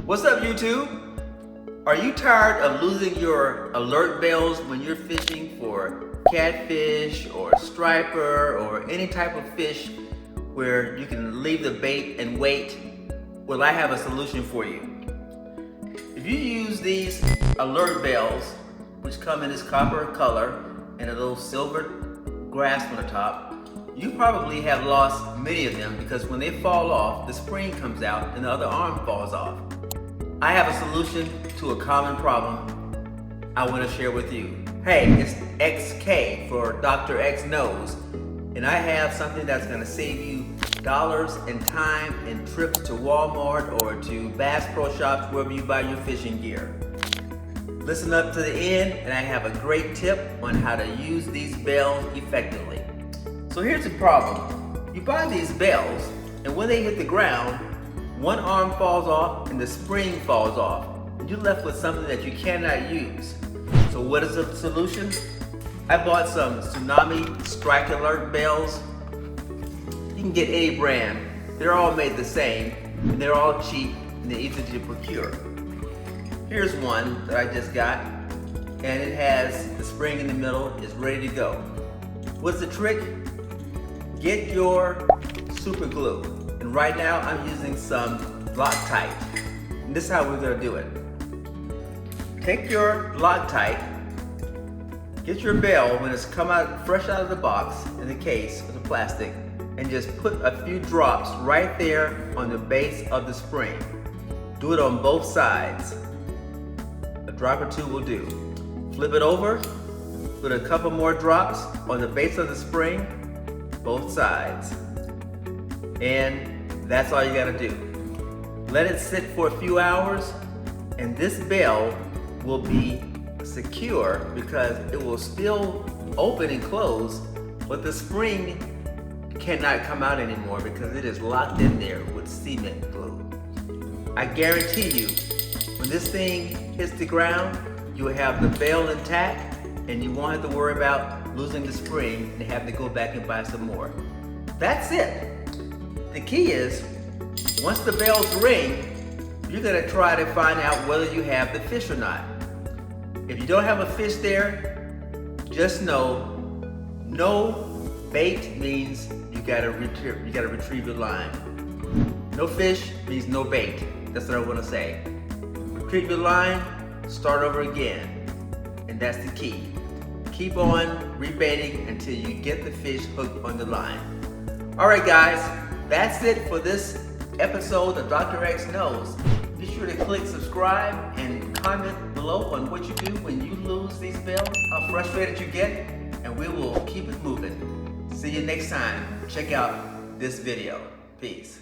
What's up, YouTube? Are you tired of losing your alert bells when you're fishing for catfish or striper or any type of fish where you can leave the bait and wait? Well, I have a solution for you. If you use these alert bells, which come in this copper color and a little silver grasp on the top, you probably have lost many of them because when they fall off, the spring comes out and the other arm falls off. I have a solution to a common problem I want to share with you. Hey, it's XK for Dr. X Knows, and I have something that's going to save you dollars and time and trips to Walmart or to Bass Pro Shops, wherever you buy your fishing gear. Listen up to the end, and I have a great tip on how to use these bells effectively. So here's the problem. You buy these bells, and when they hit the ground, one arm falls off and the spring falls off. You're left with something that you cannot use. So what is the solution? I bought some Tsunami Strike Alert bells. You can get any brand. They're all made the same, and they're all cheap, and they're easy to procure. Here's one that I just got, and it has the spring in the middle. It's ready to go. What's the trick? Get your super glue. And right now I'm using some Loctite. And this is how we're gonna do it. Take your Loctite, get your bell when it's come out fresh out of the box in the case of the plastic, and just put a few drops right there on the base of the spring. Do it on both sides. A drop or two will do. Flip it over, put a couple more drops on the base of the spring, both sides. And that's all you gotta do. Let it sit for a few hours, and this bell will be secure because it will still open and close, but the spring cannot come out anymore because it is locked in there with cement glue. I guarantee you, when this thing hits the ground, you will have the bell intact, and you won't have to worry about losing the spring and have to go back and buy some more. That's it. The key is, once the bells ring, you're gonna try to find out whether you have the fish or not. If you don't have a fish there, just know, no bait means you gotta retrieve your line. No fish means no bait. That's what I wanna say. Retrieve your line, start over again. And that's the key. Keep on rebaiting until you get the fish hooked on the line. All right, guys, that's it for this episode of Dr. X Knows. Be sure to click subscribe and comment below on what you do when you lose these bells, how frustrated you get, and we will keep it moving. See you next time. Check out this video. Peace.